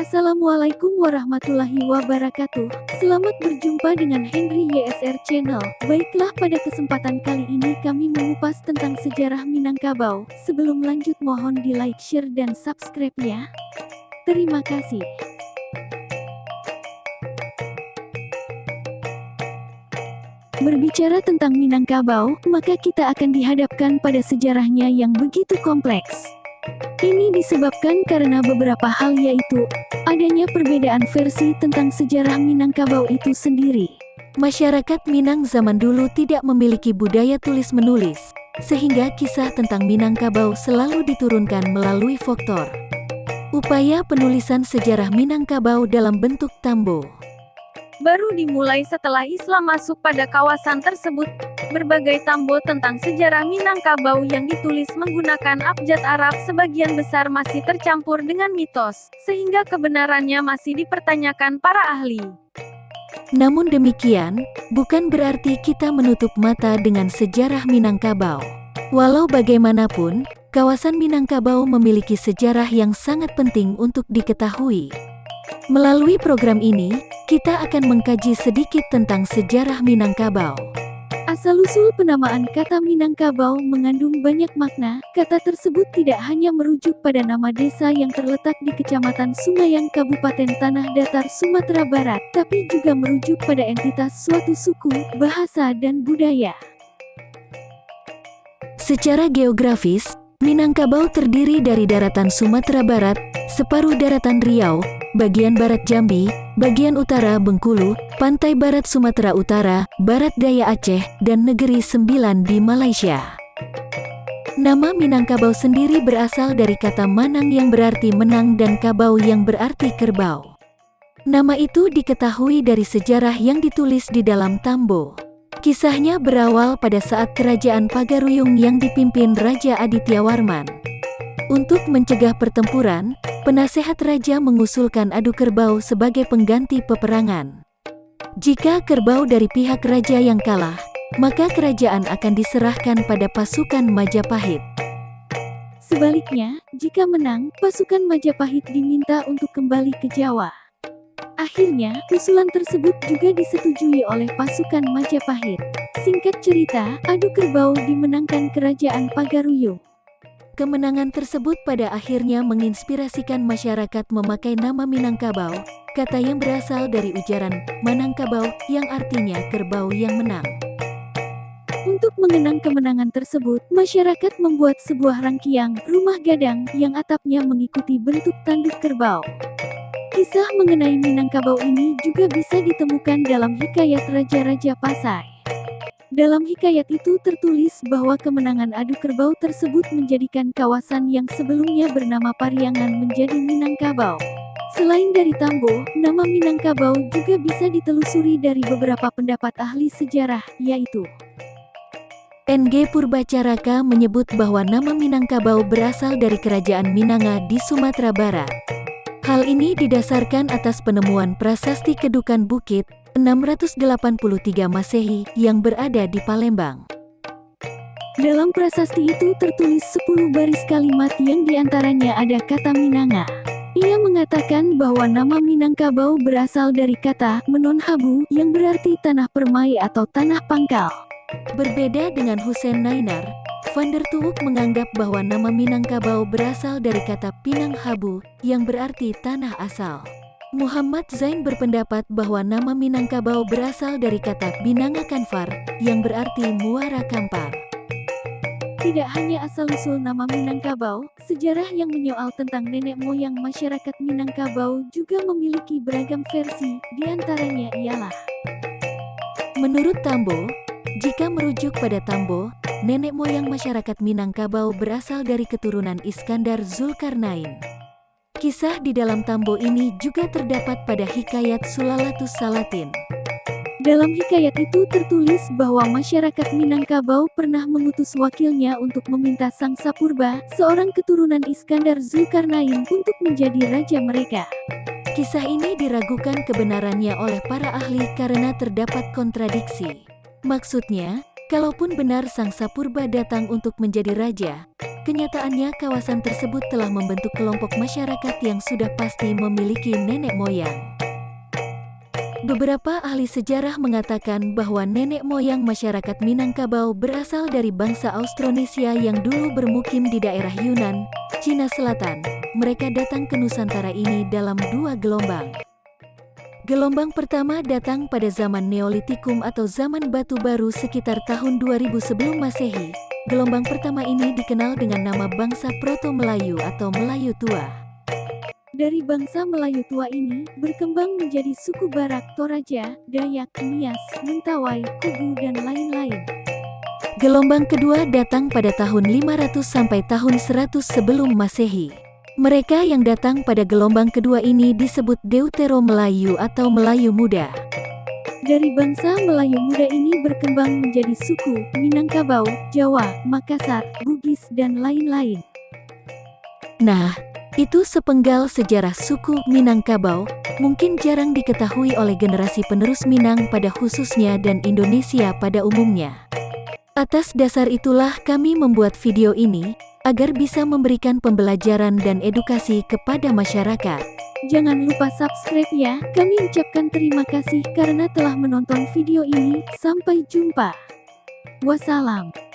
Assalamualaikum warahmatullahi wabarakatuh. Selamat berjumpa dengan Henry YSR Channel. Baiklah, pada kesempatan kali ini kami mengupas tentang sejarah Minangkabau. Sebelum lanjut mohon di like, share, dan subscribe ya. Terima kasih. Berbicara tentang Minangkabau, maka kita akan dihadapkan pada sejarahnya yang begitu kompleks. Ini disebabkan karena beberapa hal, yaitu adanya perbedaan versi tentang sejarah Minangkabau itu sendiri. Masyarakat Minang zaman dulu tidak memiliki budaya tulis-menulis, sehingga kisah tentang Minangkabau selalu diturunkan melalui folklore. Upaya penulisan sejarah Minangkabau dalam bentuk tambo baru dimulai setelah Islam masuk pada kawasan tersebut. Berbagai tambo tentang sejarah Minangkabau yang ditulis menggunakan abjad Arab sebagian besar masih tercampur dengan mitos, sehingga kebenarannya masih dipertanyakan para ahli. Namun demikian, bukan berarti kita menutup mata dengan sejarah Minangkabau. Walau bagaimanapun, kawasan Minangkabau memiliki sejarah yang sangat penting untuk diketahui. Melalui program ini, kita akan mengkaji sedikit tentang sejarah Minangkabau. Asal-usul penamaan kata Minangkabau mengandung banyak makna. Kata tersebut tidak hanya merujuk pada nama desa yang terletak di Kecamatan Sungayang, Kabupaten Tanah Datar, Sumatera Barat, tapi juga merujuk pada entitas suatu suku, bahasa, dan budaya. Secara geografis, Minangkabau terdiri dari daratan Sumatera Barat, separuh daratan Riau, bagian barat Jambi, bagian utara Bengkulu, pantai barat Sumatera Utara, barat daya Aceh, dan negeri Sembilan di Malaysia. Nama Minangkabau sendiri berasal dari kata Manang yang berarti menang dan Kabau yang berarti kerbau. Nama itu diketahui dari sejarah yang ditulis di dalam tambo. Kisahnya berawal pada saat kerajaan Pagaruyung yang dipimpin Raja Aditya Warman. Untuk mencegah pertempuran, penasehat raja mengusulkan adu kerbau sebagai pengganti peperangan. Jika kerbau dari pihak raja yang kalah, maka kerajaan akan diserahkan pada pasukan Majapahit. Sebaliknya, jika menang, pasukan Majapahit diminta untuk kembali ke Jawa. Akhirnya, usulan tersebut juga disetujui oleh pasukan Majapahit. Singkat cerita, adu kerbau dimenangkan kerajaan Pagaruyung. Kemenangan tersebut pada akhirnya menginspirasikan masyarakat memakai nama Minangkabau, kata yang berasal dari ujaran Manangkabau yang artinya kerbau yang menang. Untuk mengenang kemenangan tersebut, masyarakat membuat sebuah rangkiang rumah gadang yang atapnya mengikuti bentuk tanduk kerbau. Kisah mengenai Minangkabau ini juga bisa ditemukan dalam hikayat Raja-Raja Pasai. Dalam hikayat itu tertulis bahwa kemenangan adu kerbau tersebut menjadikan kawasan yang sebelumnya bernama Pariangan menjadi Minangkabau. Selain dari tambo, nama Minangkabau juga bisa ditelusuri dari beberapa pendapat ahli sejarah, yaitu N.G. Purbacaraka menyebut bahwa nama Minangkabau berasal dari kerajaan Minanga di Sumatera Barat. Hal ini didasarkan atas penemuan prasasti Kedukan Bukit 683 Masehi yang berada di Palembang. Dalam prasasti itu tertulis 10 baris kalimat yang diantaranya ada kata Minanga. Ia mengatakan bahwa nama Minangkabau berasal dari kata Menonhabu yang berarti tanah permai atau tanah pangkal. Berbeda dengan Hussein Nainar, Van der Tuuk menganggap bahwa nama Minangkabau berasal dari kata Pinanghabu yang berarti tanah asal. Muhammad Zain berpendapat bahwa nama Minangkabau berasal dari kata Binanga Kanfar yang berarti muara kampar. Tidak hanya asal-usul nama Minangkabau, sejarah yang menyoal tentang nenek moyang masyarakat Minangkabau juga memiliki beragam versi, diantaranya ialah menurut tambo, jika merujuk pada tambo, nenek moyang masyarakat Minangkabau berasal dari keturunan Iskandar Zulkarnain. Kisah di dalam tambo ini juga terdapat pada hikayat Sulalatus Salatin. Dalam hikayat itu tertulis bahwa masyarakat Minangkabau pernah mengutus wakilnya untuk meminta Sang Sapurba, seorang keturunan Iskandar Zulkarnain, untuk menjadi raja mereka. Kisah ini diragukan kebenarannya oleh para ahli karena terdapat kontradiksi. Maksudnya, kalaupun benar Sang Sapurba datang untuk menjadi raja, Kenyataannya kawasan tersebut telah membentuk kelompok masyarakat yang sudah pasti memiliki nenek moyang. Beberapa ahli sejarah mengatakan bahwa nenek moyang masyarakat Minangkabau berasal dari bangsa Austronesia yang dulu bermukim di daerah Yunan, Cina Selatan. Mereka datang ke Nusantara ini dalam 2 gelombang. Gelombang pertama datang pada zaman Neolitikum atau zaman batu baru sekitar tahun 2000 sebelum Masehi. Gelombang pertama ini dikenal dengan nama bangsa Proto-Melayu atau Melayu Tua. Dari bangsa Melayu tua ini, berkembang menjadi suku Barak, Toraja, Dayak, Nias, Mentawai, Kubu, dan lain-lain. Gelombang kedua datang pada tahun 500 sampai tahun 100 sebelum Masehi. Mereka yang datang pada gelombang kedua ini disebut Deutero Melayu atau Melayu Muda. Dari bangsa Melayu Muda ini berkembang menjadi suku Minangkabau, Jawa, Makassar, Bugis, dan lain-lain. Nah, itu sepenggal sejarah suku Minangkabau, mungkin jarang diketahui oleh generasi penerus Minang pada khususnya dan Indonesia pada umumnya. Atas dasar itulah kami membuat video ini, agar bisa memberikan pembelajaran dan edukasi kepada masyarakat. Jangan lupa subscribe ya, kami ucapkan terima kasih karena telah menonton video ini, sampai jumpa. Wassalam.